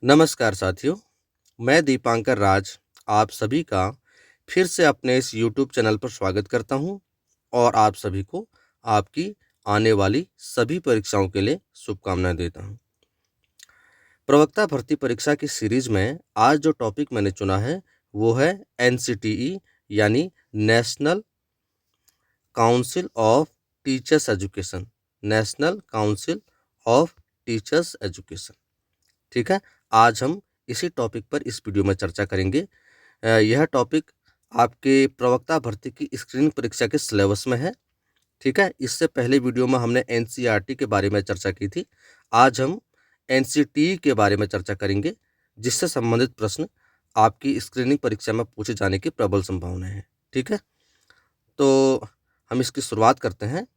नमस्कार साथियों, मैं दीपांकर राज आप सभी का फिर से अपने इस यूट्यूब चैनल पर स्वागत करता हूं और आप सभी को आपकी आने वाली सभी परीक्षाओं के लिए शुभकामनाएं देता हूं। प्रवक्ता भर्ती परीक्षा की सीरीज में आज जो टॉपिक मैंने चुना है वो है एनसीटीई यानी national council of teachers education. National council of teachers education. ठीक है, आज हम इसी टॉपिक पर इस वीडियो में चर्चा करेंगे। यह टॉपिक आपके प्रवक्ता भर्ती की स्क्रीनिंग परीक्षा के सिलेबस में है। ठीक है, इससे पहले वीडियो में हमने एनसीईआरटी के बारे में चर्चा की थी। आज हम एनसीटीई के बारे में चर्चा करेंगे, जिससे संबंधित प्रश्न आपकी स्क्रीनिंग परीक्षा में पूछे जाने की प्रबल संभावना है। ठीक है, तो हम इसकी शुरुआत करते हैं,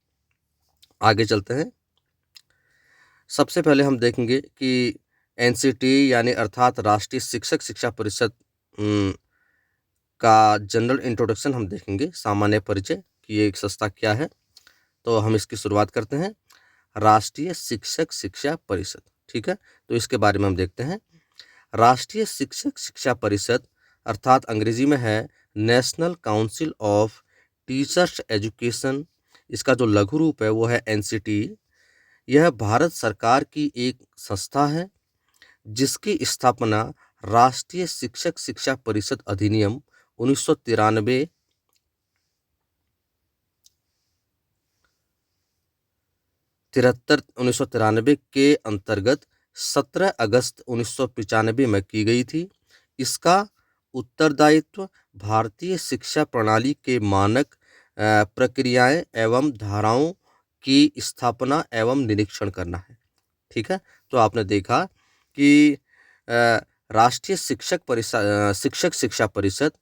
आगे चलते हैं। सबसे पहले हम देखेंगे कि एनसीटीई यानी अर्थात राष्ट्रीय शिक्षक शिक्षा परिषद का जनरल इंट्रोडक्शन हम देखेंगे, सामान्य परिचय कि ये एक संस्था क्या है। तो हम इसकी शुरुआत करते हैं। राष्ट्रीय शिक्षक शिक्षा परिषद, ठीक है, तो इसके बारे में हम देखते हैं। राष्ट्रीय शिक्षक शिक्षा परिषद अर्थात अंग्रेजी में है national council of teachers education. इसका जो लघु रूप है वो है एनसीटीई। यह भारत सरकार की एक संस्था है जिसकी स्थापना राष्ट्रीय शिक्षक शिक्षा परिषद अधिनियम 1993 के अंतर्गत 17 अगस्त 1995 में की गई थी। इसका उत्तरदायित्व भारतीय शिक्षा प्रणाली के मानक प्रक्रियाएं एवं धाराओं की स्थापना एवं निरीक्षण करना है। ठीक है, तो आपने देखा कि राष्ट्रीय शिक्षक शिक्षा परिषद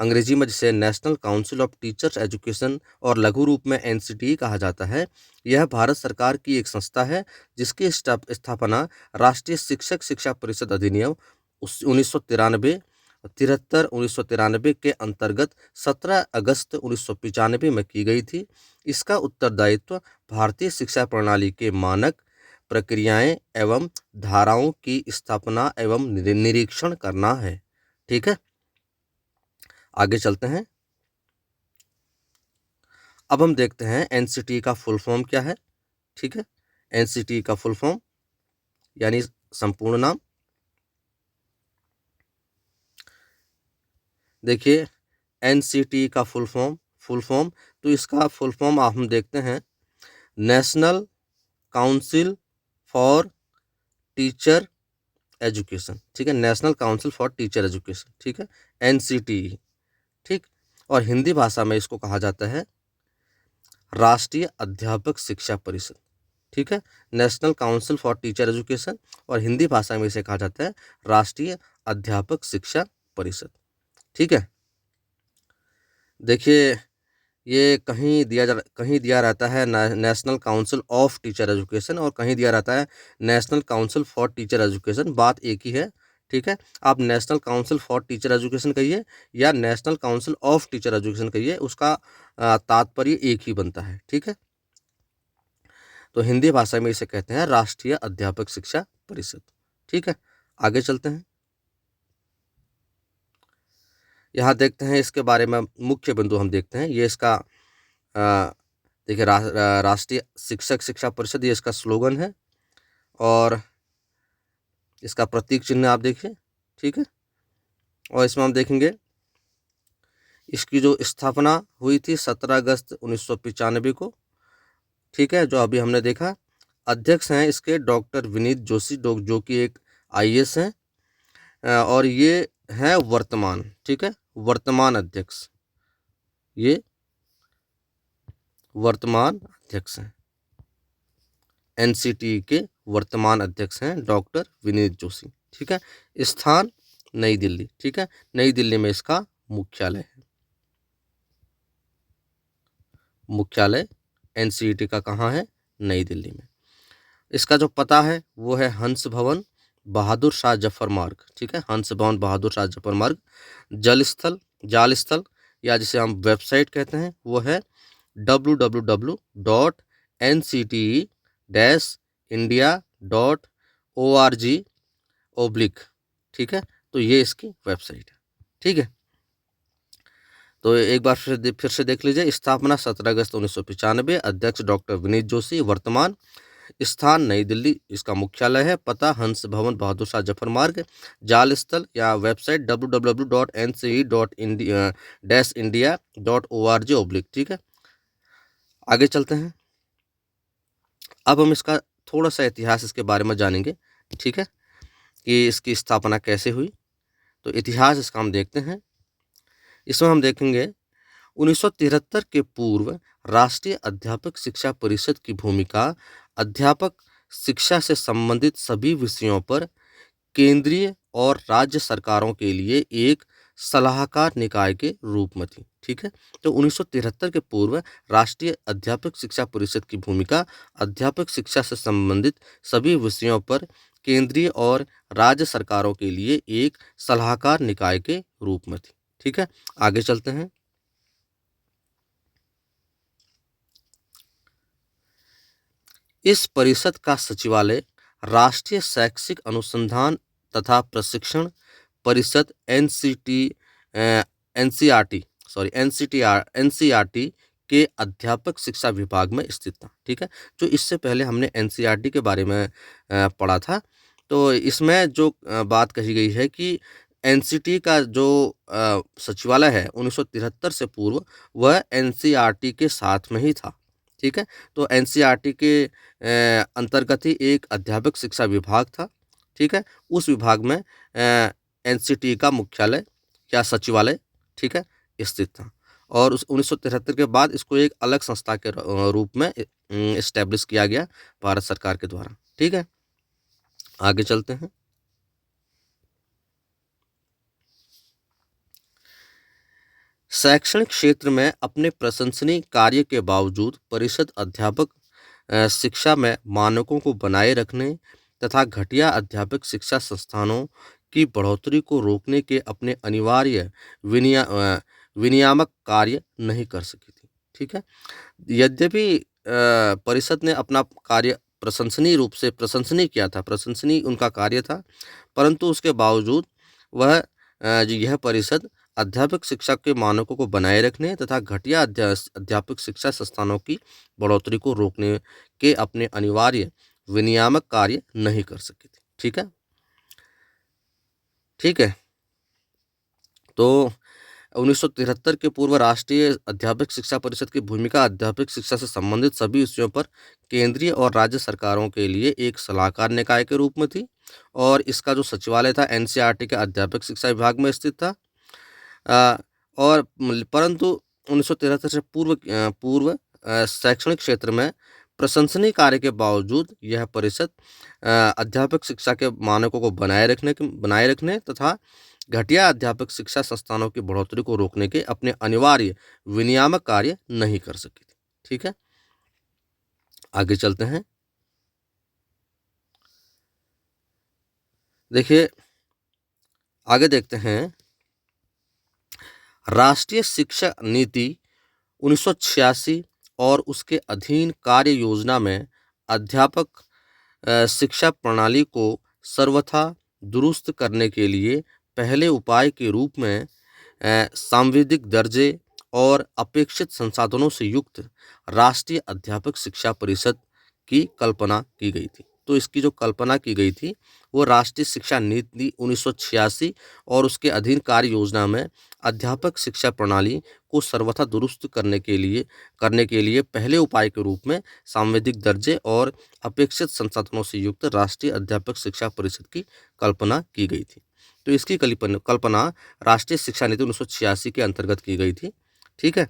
अंग्रेजी में जिसे national council of teachers education और लघु रूप में एनसीटीई कहा जाता है, यह भारत सरकार की एक संस्था है जिसकी स्थापना राष्ट्रीय शिक्षक शिक्षा परिषद अधिनियम 1993 के अंतर्गत 17 अगस्त 1995 में की गई थी। इसका उत्तरदायित्व भारतीय शिक्षा प्रणाली के मानक प्रक्रियाएं एवं धाराओं की स्थापना एवं निरीक्षण करना है। ठीक है, आगे चलते हैं। अब हम देखते हैं एनसीटीई का फुल फॉर्म क्या है। ठीक है, एनसीटीई का फुल फॉर्म यानी संपूर्ण नाम देखिए। एनसीटीई का फुल फॉर्म तो इसका फुल फॉर्म हम देखते हैं national council for teacher education. ठीक है, national council for teacher education. ठीक है, एनसीटीई। ठीक, और हिंदी भाषा में इसको कहा जाता है राष्ट्रीय अध्यापक शिक्षा परिषद। ठीक है, national council for teacher education और हिंदी भाषा में इसे कहा जाता है राष्ट्रीय अध्यापक शिक्षा परिषद। ठीक है, देखिए ये कहीं दिया रहता है national council of teacher education और कहीं दिया रहता है national council for teacher education. बात एक ही है। ठीक है, आप national council for teacher education कहिए या national council of teacher education कहिए, उसका तात्पर्य एक ही बनता है। ठीक है, तो हिंदी भाषा में इसे कहते हैं राष्ट्रीय अध्यापक शिक्षा परिषद। ठीक है, आगे चलते हैं। यहाँ देखते हैं इसके बारे में मुख्य बिंदु हम देखते हैं। ये इसका देखिए राष्ट्रीय शिक्षक शिक्षा परिषद ये इसका स्लोगन है और इसका प्रतीक चिन्ह आप देखिए। ठीक है, और इसमें हम देखेंगे इसकी जो स्थापना हुई थी 17 अगस्त 1995 को। ठीक है, जो अभी हमने देखा। अध्यक्ष हैं इसके डॉक्टर विनीत जोशी जो कि एक आईएएस हैं और ये हैं वर्तमान। ठीक है, वर्तमान अध्यक्ष, ये वर्तमान अध्यक्ष हैं। एनसीटीई के वर्तमान अध्यक्ष हैं डॉक्टर विनीत जोशी। ठीक है, स्थान नई दिल्ली। ठीक है, नई दिल्ली में इसका मुख्यालय है। मुख्यालय एनसीईटी का कहाँ है? नई दिल्ली में। इसका जो पता है वो है हंस भवन बहादुर शाह जफर मार्ग। ठीक है, हंस भवन बहादुर शाह जफर मार्ग। जाल स्थल या जिसे हम वेबसाइट कहते हैं वो है www.ncte-india.org ओब्लिक, ठीक है। तो ये इसकी वेबसाइट है, ठीक है। तो एक बार फिर से देख लीजिए। स्थापना 17 अगस्त 1995, अध्यक्ष डॉक्टर विनीत जोशी, वर्तमान स्थान नई दिल्ली, इसका मुख्यालय है, पता हंस भवन, बहादुर शाह जफर मार्ग, जाल स्थल या वेबसाइट www.nce-india.org/, ठीक है। आगे चलते हैं। अब हम इसका थोड़ा सा इतिहास इसके बारे में जानेंगे, ठीक है, कि इसकी स्थापना कैसे हुई। तो इतिहास इसका हम देखते हैं। इसमें हम देखेंगे 1973 के पूर्व राष्ट्रीय अध्यापक शिक्षा परिषद की भूमिका अध्यापक शिक्षा से संबंधित सभी विषयों पर केंद्रीय और राज्य सरकारों के लिए एक सलाहकार निकाय के रूप में थी, ठीक है। तो 1973 के पूर्व राष्ट्रीय अध्यापक शिक्षा परिषद की भूमिका अध्यापक शिक्षा से संबंधित सभी विषयों पर केंद्रीय और राज्य सरकारों के लिए एक सलाहकार निकाय के रूप में थी, ठीक है। आगे चलते हैं। इस परिषद का सचिवालय राष्ट्रीय शैक्षिक अनुसंधान तथा प्रशिक्षण परिषद एनसीईआरटी के अध्यापक शिक्षा विभाग में स्थित था, ठीक है। जो इससे पहले हमने एनसीईआरटी के बारे में पढ़ा था। तो इसमें जो बात कही गई है कि एनसीटी का जो सचिवालय है 1973 से पूर्व वह एनसीईआरटी के साथ में ही था, ठीक है। तो एनसीईआरटी के अंतर्गत ही एक अध्यापक शिक्षा विभाग था, ठीक है। उस विभाग में एनसीटी का मुख्यालय या सचिवालय, ठीक है, स्थित था। और उस 1973 के बाद इसको एक अलग संस्था के रूप में इस्टेब्लिश किया गया भारत सरकार के द्वारा, ठीक है। आगे चलते हैं। शैक्षणिक क्षेत्र में अपने प्रशंसनीय कार्य के बावजूद परिषद अध्यापक शिक्षा में मानकों को बनाए रखने तथा घटिया अध्यापक शिक्षा संस्थानों की बढ़ोतरी को रोकने के अपने अनिवार्य विनियामक कार्य नहीं कर सकी थी, ठीक है। यद्यपि परिषद ने अपना कार्य प्रशंसनीय किया था, प्रशंसनीय उनका कार्य था, परंतु उसके बावजूद वह यह परिषद अध्यापक शिक्षा के मानकों को बनाए रखने तथा घटिया अध्यापक शिक्षा संस्थानों की बढ़ोतरी को रोकने के अपने अनिवार्य विनियामक कार्य नहीं कर सकी थी, ठीक है, ठीक है। तो 1973 के पूर्व राष्ट्रीय अध्यापक शिक्षा परिषद की भूमिका अध्यापक शिक्षा से संबंधित सभी विषयों पर केंद्रीय और राज्य सरकारों के लिए एक सलाहकार निकाय के रूप में थी और इसका जो सचिवालय था एनसीईआरटी के अध्यापक शिक्षा विभाग में स्थित था। और परंतु 1973 से पूर्व शैक्षणिक क्षेत्र में प्रशंसनीय कार्य के बावजूद यह परिषद अध्यापक शिक्षा के मानकों को बनाए रखने तथा घटिया अध्यापक शिक्षा संस्थानों की बढ़ोतरी को रोकने के अपने अनिवार्य विनियामक कार्य नहीं कर सकी थी, ठीक है। आगे चलते हैं। देखिए आगे देखते हैं। राष्ट्रीय शिक्षा नीति 1986 और उसके अधीन कार्य योजना में अध्यापक शिक्षा प्रणाली को सर्वथा दुरुस्त करने के लिए पहले उपाय के रूप में सांविधिक दर्जे और अपेक्षित संसाधनों से युक्त राष्ट्रीय अध्यापक शिक्षा परिषद की कल्पना की गई थी। तो इसकी जो कल्पना की गई थी वो राष्ट्रीय शिक्षा नीति 1986 और उसके अधीन कार्य योजना में अध्यापक शिक्षा प्रणाली को सर्वथा दुरुस्त करने के लिए पहले उपाय के रूप में सांविधिक दर्जे और अपेक्षित संसाधनों से युक्त राष्ट्रीय अध्यापक शिक्षा परिषद की कल्पना की गई थी। तो इसकी कल्पना राष्ट्रीय शिक्षा नीति 1986 के अंतर्गत की गई थी, ठीक है,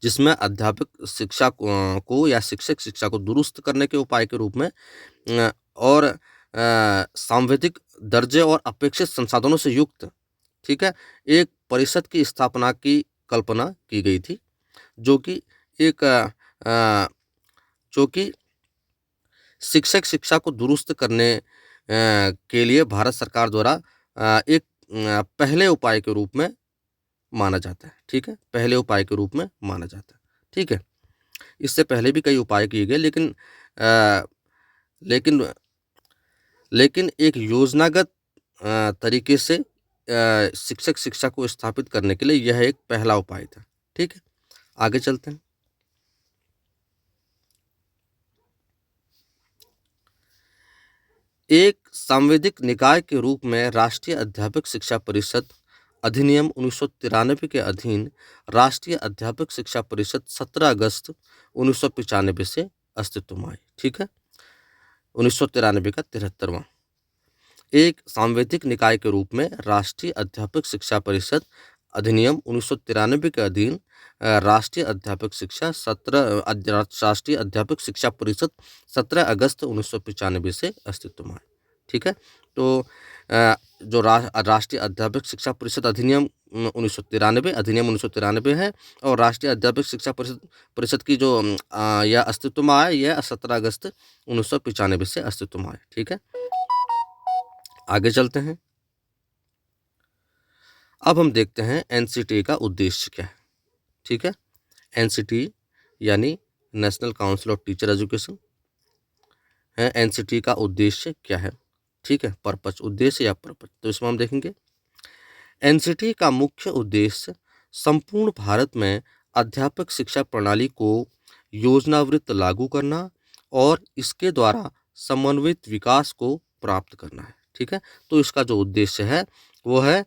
जिसमें अध्यापक शिक्षा को या शिक्षक शिक्षा को दुरुस्त करने के उपाय के रूप में और सांविधिक दर्जे और अपेक्षित संसाधनों से युक्त, ठीक है, एक परिषद की स्थापना की कल्पना की गई थी जो कि शिक्षक शिक्षा को दुरुस्त करने के लिए भारत सरकार द्वारा एक पहले उपाय के रूप में माना जाता है, ठीक है, पहले उपाय के रूप में माना जाता है, ठीक है। इससे पहले भी कई उपाय किए गए लेकिन एक योजनागत तरीके से शिक्षक शिक्षा को स्थापित करने के लिए यह एक पहला उपाय था। ठीक है, आगे चलते हैं। एक सांविधिक निकाय के रूप में राष्ट्रीय अध्यापक शिक्षा परिषद अधिनियम 1993 के अधीन राष्ट्रीय अध्यापक शिक्षा परिषद 17 अगस्त 1995 से अस्तित्व में आई। ठीक है, 1993 का 73वां। एक सांविधिक निकाय के रूप में राष्ट्रीय अध्यापक शिक्षा परिषद अधिनियम 1993 के अधीन राष्ट्रीय अध्यापक शिक्षा परिषद 17 अगस्त 1995 से अस्तित्व में आई। ठीक है, तो जो राष्ट्रीय अध्यापक शिक्षा परिषद अधिनियम 1993 है, और राष्ट्रीय अध्यापक शिक्षा परिषद की जो यह अस्तित्व में आया, यह 17 अगस्त 1995 से अस्तित्व में आया। ठीक है, आगे चलते हैं। अब हम देखते हैं एनसीटी का उद्देश्य क्या है। ठीक है, एनसीटी यानी national council of teacher education है। एनसीटी का उद्देश्य क्या है? ठीक है, पर्पस, उद्देश्य या पर्पस, तो इसमें हम देखेंगे। एनसीटी का मुख्य उद्देश्य संपूर्ण भारत में अध्यापक शिक्षा प्रणाली को योजनावृत्त लागू करना और इसके द्वारा समन्वित विकास को प्राप्त करना है। ठीक है, तो इसका जो उद्देश्य है वो है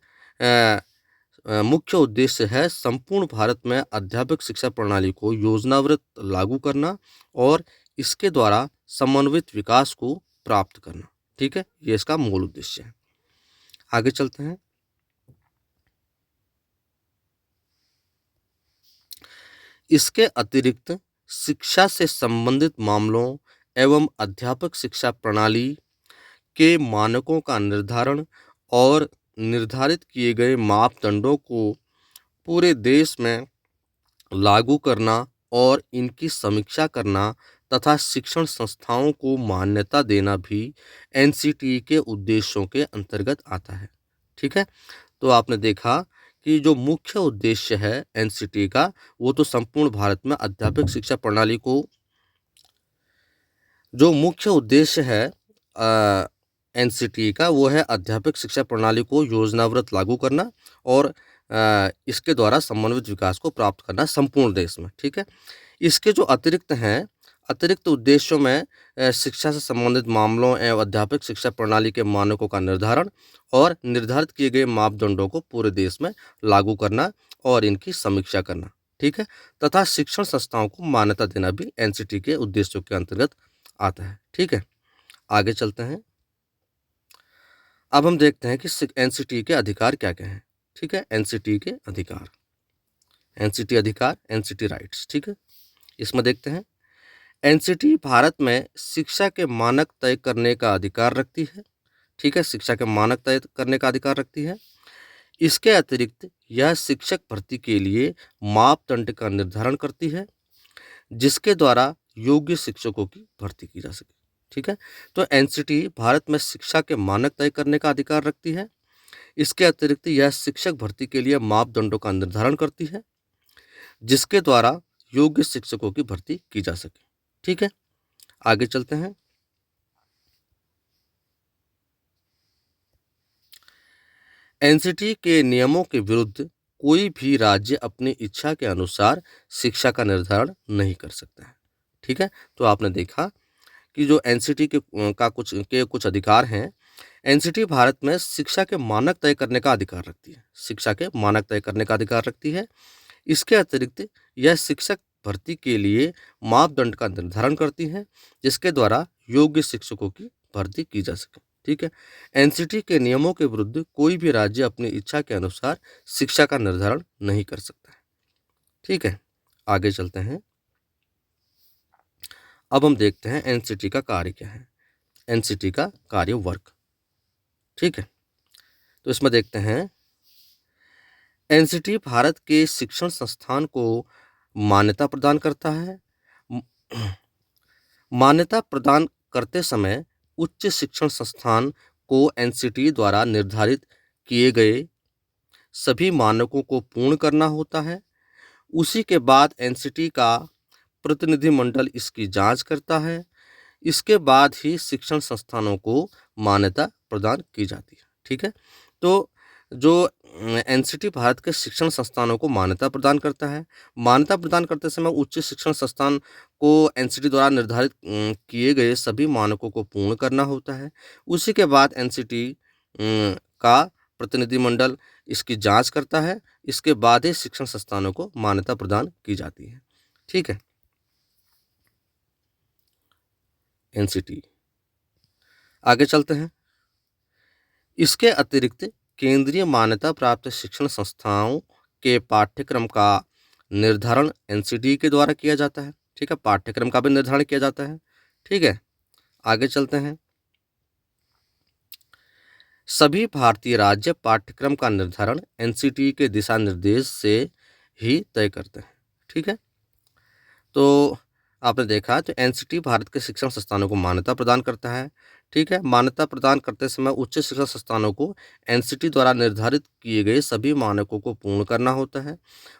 मुख्य उद्देश्य है संपूर्ण भारत में अध्यापक शिक्षा प्रणाली को योजनावृत्त लागू करना और इसके द्वारा समन्वित विकास को प्राप्त करना। ठीक है, ये इसका मूल उद्देश्य है। आगे चलते हैं। इसके अतिरिक्त शिक्षा से संबंधित मामलों एवं अध्यापक शिक्षा प्रणाली के मानकों का निर्धारण और निर्धारित किए गए मापदंडों को पूरे देश में लागू करना और इनकी समीक्षा करना तथा शिक्षण संस्थाओं को मान्यता देना भी एनसीटी के उद्देश्यों के अंतर्गत आता है। ठीक है, तो आपने देखा कि जो मुख्य उद्देश्य है एनसीटी का, वो तो संपूर्ण भारत में अध्यापक शिक्षा प्रणाली को, जो मुख्य उद्देश्य है एनसीटी का, वो है अध्यापक शिक्षा प्रणाली को योजनावृत्त लागू करना और इसके द्वारा समन्वित विकास को प्राप्त करना संपूर्ण देश में। ठीक है, इसके जो अतिरिक्त उद्देश्यों में शिक्षा से संबंधित मामलों एवं अध्यापक शिक्षा प्रणाली के मानकों का निर्धारण और निर्धारित किए गए मापदंडों को पूरे देश में लागू करना और इनकी समीक्षा करना। ठीक है, तथा शिक्षण संस्थाओं को मान्यता देना भी एनसीटी के उद्देश्यों के अंतर्गत आता है। ठीक है, आगे चलते हैं। अब हम देखते हैं कि एनसीटी के अधिकार क्या क्या हैं। ठीक है, एनसीटी के अधिकार, एनसीटी अधिकार, एनसीटी राइट्स। ठीक है, इसमें देखते हैं। एनसीटी भारत में शिक्षा के मानक तय करने का अधिकार रखती है। ठीक है, शिक्षा के मानक तय करने का अधिकार रखती है। इसके अतिरिक्त यह शिक्षक भर्ती के लिए मापदंड का निर्धारण करती है जिसके द्वारा योग्य शिक्षकों की भर्ती की जा सके। ठीक है, तो एनसीटी भारत में शिक्षा के मानक तय करने का अधिकार रखती है। इसके अतिरिक्त यह शिक्षक भर्ती के लिए मापदंडों का निर्धारण करती है जिसके द्वारा योग्य शिक्षकों की भर्ती की जा सके। ठीक है, आगे चलते हैं। एनसीटी के नियमों के विरुद्ध कोई भी राज्य अपनी इच्छा के अनुसार शिक्षा का निर्धारण नहीं कर सकता है। ठीक है, तो आपने देखा कि जो एनसीटी के कुछ अधिकार हैं। एनसीटी भारत में शिक्षा के मानक तय करने का अधिकार रखती है। शिक्षा के मानक तय करने का अधिकार रखती है। इसके अतिरिक्त यह शिक्षक भर्ती के लिए मापदंड का निर्धारण करती है जिसके द्वारा योग्य शिक्षकों की भर्ती की जा सके। ठीक है, एनसीटी के नियमों के विरुद्ध कोई भी राज्य अपनी इच्छा के अनुसार शिक्षा का निर्धारण नहीं कर सकता है। ठीक है, आगे चलते हैं। अब हम देखते हैं एनसीटी का कार्य क्या है। एनसीटी का कार्य वर्ग। ठीक है, तो इसमें देखते हैं। एनसीटी भारत के शिक्षण संस्थान को मान्यता प्रदान करता है। मान्यता प्रदान करते समय उच्च शिक्षण संस्थान को एनसीटी द्वारा निर्धारित किए गए सभी मानकों को पूर्ण करना होता है। उसी के बाद एनसीटी का प्रतिनिधिमंडल इसकी जांच करता है। इसके बाद ही शिक्षण संस्थानों को मान्यता प्रदान की जाती है। ठीक है, तो जो एनसीटी भारत के शिक्षण संस्थानों को मान्यता प्रदान करता है। मान्यता प्रदान करते समय उच्च शिक्षण संस्थान को एनसीटी द्वारा निर्धारित किए गए सभी मानकों को पूर्ण करना होता है। उसी के बाद एनसीटी का प्रतिनिधिमंडल इसकी जांच करता है। इसके बाद ही शिक्षण संस्थानों को मान्यता प्रदान की जाती है। ठीक है, एनसीटी आगे चलते हैं। इसके अतिरिक्त केंद्रीय मान्यता प्राप्त शिक्षण संस्थाओं के पाठ्यक्रम का निर्धारण एनसीटी के द्वारा किया जाता है। ठीक है, पाठ्यक्रम का भी निर्धारण किया जाता है। ठीक है, आगे चलते हैं। सभी भारतीय राज्य पाठ्यक्रम का निर्धारण एनसीटी के दिशा निर्देश से ही तय करते हैं। ठीक है, तो आपने देखा तो एनसीटी भारत के शिक्षण संस्थानों को मान्यता प्रदान करता है। ठीक है, मान्यता प्रदान करते समय उच्च शिक्षण संस्थानों को एनसीटी द्वारा निर्धारित किए गए सभी मानकों को पूर्ण करना होता है।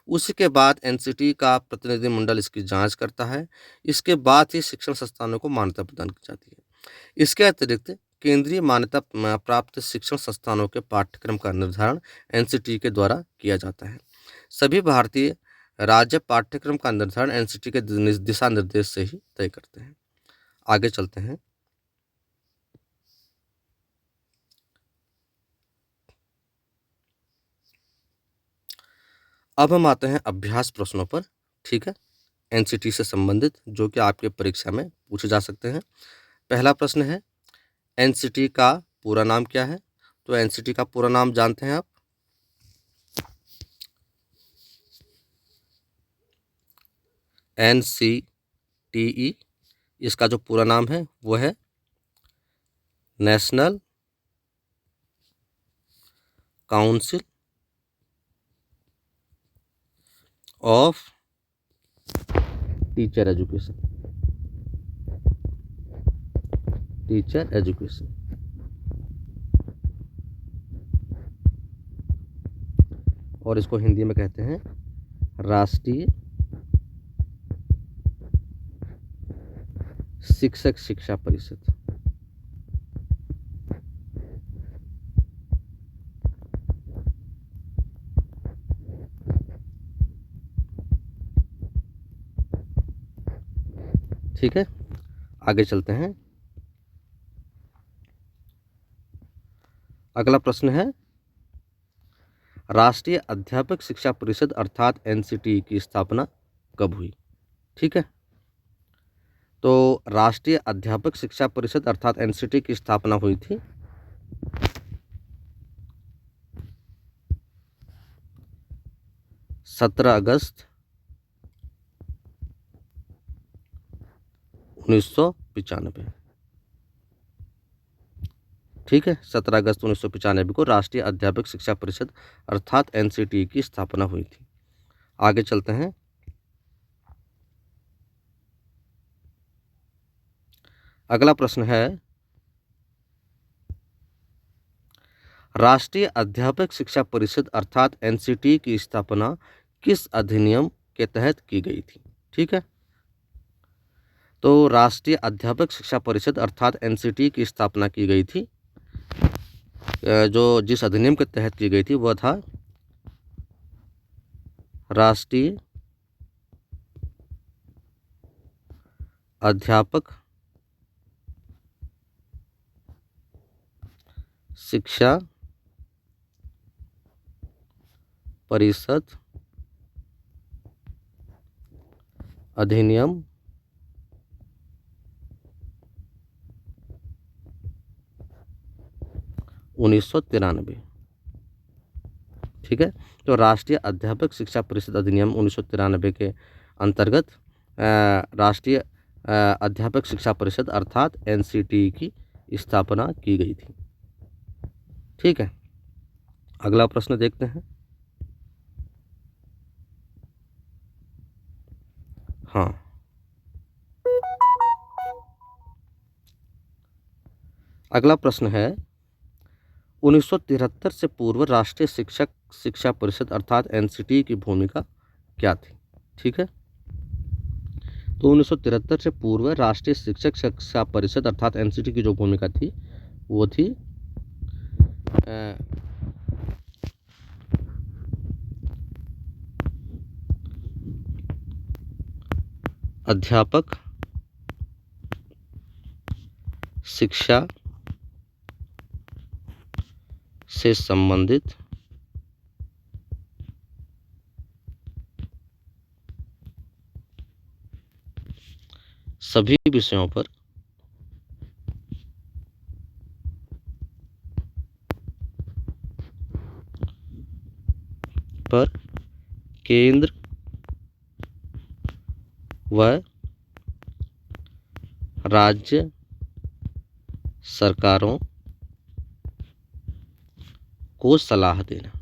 उसी के बाद एनसीटी का प्रतिनिधिमंडल इसकी जांच करता है। इसके बाद ही शिक्षण संस्थानों को मान्यता प्रदान की जाती है। इसके अतिरिक्त केंद्रीय मान्यता प्राप्त शिक्षण संस्थानों के पाठ्यक्रम का निर्धारण एनसीटी के द्वारा किया जाता है। सभी भारतीय राज्य पाठ्यक्रम का निर्धारण एनसीटी के दिशा निर्देश से ही तय करते हैं। आगे चलते हैं। अब हम आते हैं अभ्यास प्रश्नों पर। ठीक है, एनसीटी से संबंधित जो कि आपके परीक्षा में पूछे जा सकते हैं। पहला प्रश्न है, एनसीटी का पूरा नाम क्या है? तो एनसीटी का पूरा नाम जानते हैं आप? एनसीटीई, इसका जो पूरा नाम है वो है national council of teacher education. Teacher education, और इसको हिंदी में कहते हैं राष्ट्रीय शिक्षक शिक्षा परिषद। ठीक है, आगे चलते हैं। अगला प्रश्न है, राष्ट्रीय अध्यापक शिक्षा परिषद अर्थात एनसीटी की स्थापना कब हुई? ठीक है, तो राष्ट्रीय अध्यापक शिक्षा परिषद अर्थात एनसीटी की स्थापना हुई थी 17 अगस्त 1995। ठीक है, 17 अगस्त 1995 को राष्ट्रीय अध्यापक शिक्षा परिषद अर्थात एनसीटी की स्थापना हुई थी। आगे चलते हैं। अगला प्रश्न है, राष्ट्रीय अध्यापक शिक्षा परिषद अर्थात एनसीटी की स्थापना किस अधिनियम के तहत की गई थी? ठीक है, तो राष्ट्रीय अध्यापक शिक्षा परिषद अर्थात एनसीटी की स्थापना की गई थी, जो जिस अधिनियम के तहत की गई थी वह था राष्ट्रीय अध्यापक शिक्षा परिषद अधिनियम 1993। ठीक है, तो राष्ट्रीय अध्यापक शिक्षा परिषद अधिनियम 1993 के अंतर्गत राष्ट्रीय अध्यापक शिक्षा परिषद अर्थात एनसीटी की स्थापना की गई थी। ठीक है, अगला प्रश्न देखते हैं। हाँ, अगला प्रश्न है, 1973 से पूर्व राष्ट्रीय शिक्षक शिक्षा परिषद अर्थात एनसीटी की भूमिका क्या थी? ठीक है, तो 1973 से पूर्व राष्ट्रीय शिक्षक शिक्षा परिषद अर्थात एनसीटी की जो भूमिका थी वो थी अध्यापक शिक्षा से संबंधित सभी विषयों पर केंद्र व राज्य सरकारों को सलाह देना।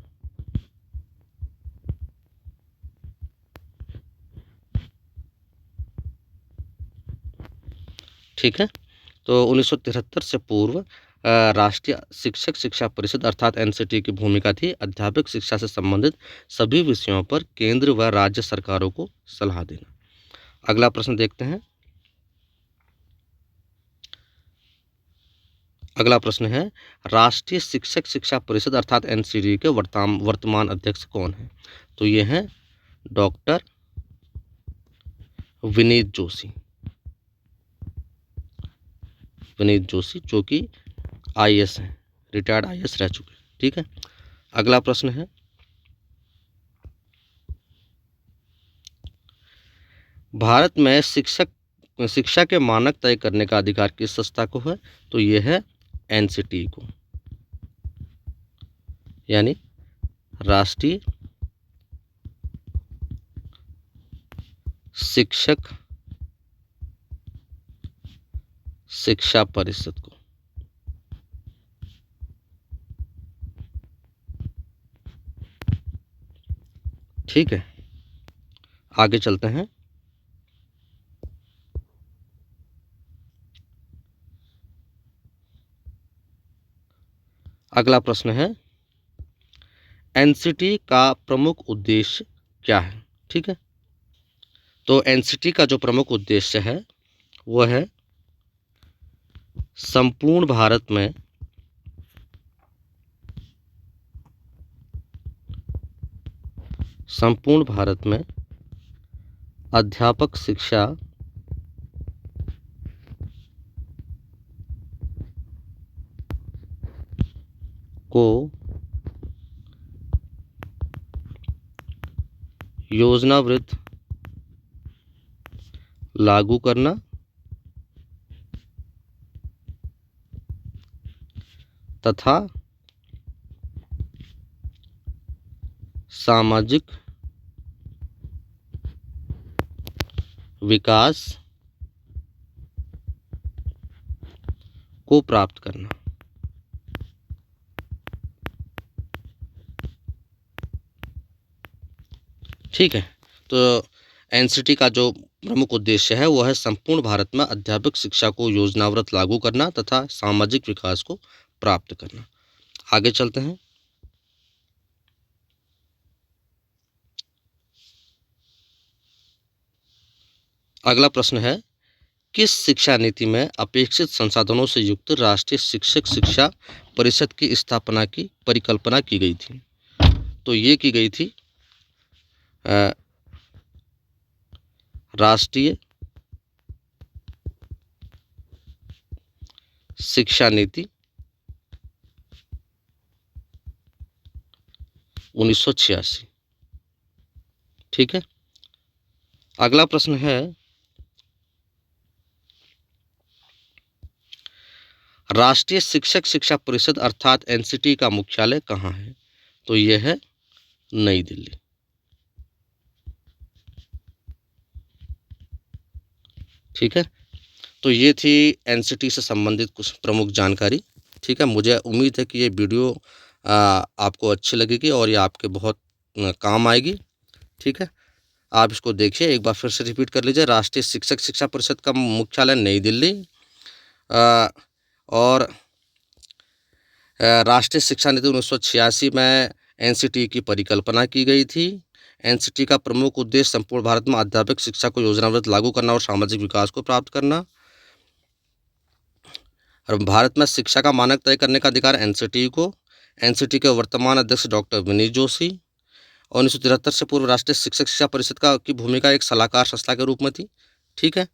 ठीक है, तो 1973 से पूर्व राष्ट्रीय शिक्षक शिक्षा परिषद अर्थात एनसीटी की भूमिका थी अध्यापक शिक्षा से संबंधित सभी विषयों पर केंद्र व राज्य सरकारों को सलाह देना। अगला प्रश्न देखते हैं। अगला प्रश्न है राष्ट्रीय शिक्षक शिक्षा परिषद अर्थात एनसीटी के वर्तमान अध्यक्ष कौन है? तो ये हैं डॉक्टर विनीत जोशी। विनीत जोशी जो कि आईएएस हैं, रिटायर्ड आईएएस रह चुके हैं। ठीक है, अगला प्रश्न है भारत में शिक्षा के मानक तय करने का अधिकार किस संस्था को है? तो ये है एनसीटी को, यानी राष्ट्रीय शिक्षक शिक्षा परिषद को। ठीक है, आगे चलते हैं। अगला प्रश्न है एनसीटी का प्रमुख उद्देश्य क्या है? ठीक है, तो एनसीटी का जो प्रमुख उद्देश्य है वो है संपूर्ण भारत में अध्यापक शिक्षा को योजनाबद्ध लागू करना तथा सामाजिक विकास को प्राप्त करना। ठीक है, तो एनसीटी का जो प्रमुख उद्देश्य है वो है संपूर्ण भारत में अध्यापक शिक्षा को योजनाबद्ध लागू करना तथा सामाजिक विकास को प्राप्त करना। आगे चलते हैं। अगला प्रश्न है किस शिक्षा नीति में अपेक्षित संसाधनों से युक्त राष्ट्रीय शिक्षक शिक्षा परिषद की स्थापना की परिकल्पना की गई थी? तो ये की गई थी राष्ट्रीय शिक्षा नीति 1986। ठीक है, अगला प्रश्न है राष्ट्रीय शिक्षक शिक्षा परिषद अर्थात एनसीटी का मुख्यालय कहाँ है? तो यह है नई दिल्ली। ठीक है, तो ये थी एनसीटी से संबंधित कुछ प्रमुख जानकारी। ठीक है, मुझे उम्मीद है कि ये वीडियो आपको अच्छी लगेगी और ये आपके बहुत काम आएगी। ठीक है, आप इसको देखिए, एक बार फिर से रिपीट कर लीजिए। राष्ट्रीय शिक्षक शिक्षा परिषद का मुख्यालय नई दिल्ली और राष्ट्रीय शिक्षा नीति 1986 में एनसीटी की परिकल्पना की गई थी। एनसीटी का प्रमुख उद्देश्य संपूर्ण भारत में अध्यापक शिक्षा को योजनाबद्ध लागू करना और सामाजिक विकास को प्राप्त करना। और भारत में शिक्षा का मानक तय करने का अधिकार एनसीटी को। एनसीटी के वर्तमान अध्यक्ष डॉक्टर विनीत जोशी। 1973 से पूर्व राष्ट्रीय शिक्षक शिक्षा परिषद की भूमिका एक सलाहकार संस्था के रूप में थी। ठीक है।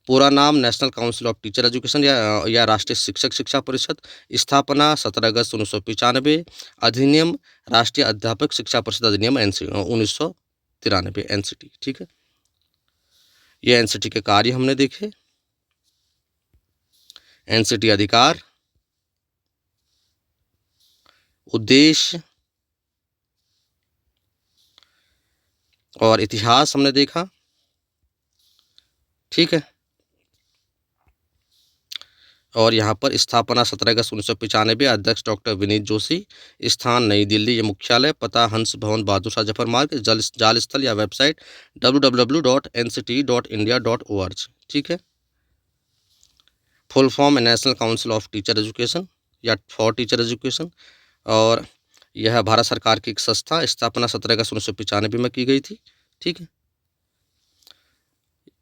पूरा नाम national council of teacher education या राष्ट्रीय शिक्षक शिक्षा परिषद। स्थापना 17 अगस्त 1995। अधिनियम राष्ट्रीय अध्यापक शिक्षा परिषद अधिनियम 1993 एनसीटी। ठीक है। ये एनसीटी के कार्य हमने देखे। एनसीटी अधिकार, उद्देश्य और इतिहास हमने देखा। ठीक है। और यहाँ पर स्थापना 17 अगस्त 1995, अध्यक्ष डॉक्टर विनीत जोशी, स्थान नई दिल्ली, ये मुख्यालय, पता हंस भवन बहादुर शाह जफर मार्ग, जाल स्थल या वेबसाइट www.nct.india.org। ठीक है। Full form national council of teacher education या फॉर टीचर एजुकेशन, और यह भारत सरकार की एक संस्था। स्थापना 17 अगस्त 1995 में की गई थी। ठीक है।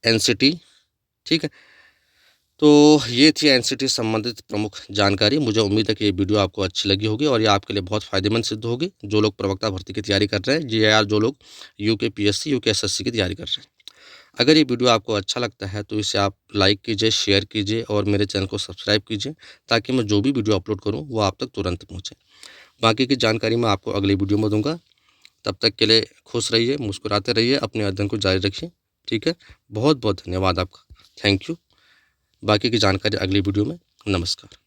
एनसीटी। ठीक है। तो ये थी एनसीटी संबंधित प्रमुख जानकारी। मुझे उम्मीद है कि ये वीडियो आपको अच्छी लगी होगी और ये आपके लिए बहुत फ़ायदेमंद सिद्ध होगी, जो लोग प्रवक्ता भर्ती की तैयारी कर रहे हैं या जो लोग यूकेपीएससी यूकेएसएससी की तैयारी कर रहे हैं। अगर ये वीडियो आपको अच्छा लगता है तो इसे आप लाइक कीजिए, शेयर कीजिए और मेरे चैनल को सब्सक्राइब कीजिए, ताकि मैं जो भी वीडियो अपलोड करूँ वो आप तक तुरंत पहुँचे। बाकी की जानकारी मैं आपको अगली वीडियो में दूँगा। तब तक के लिए खुश रहिए, मुस्कुराते रहिए, अपने अध्ययन को जारी रखिए। ठीक है। बहुत बहुत धन्यवाद आपका। Thank you. बाकी की जानकारी अगली वीडियो में। नमस्कार।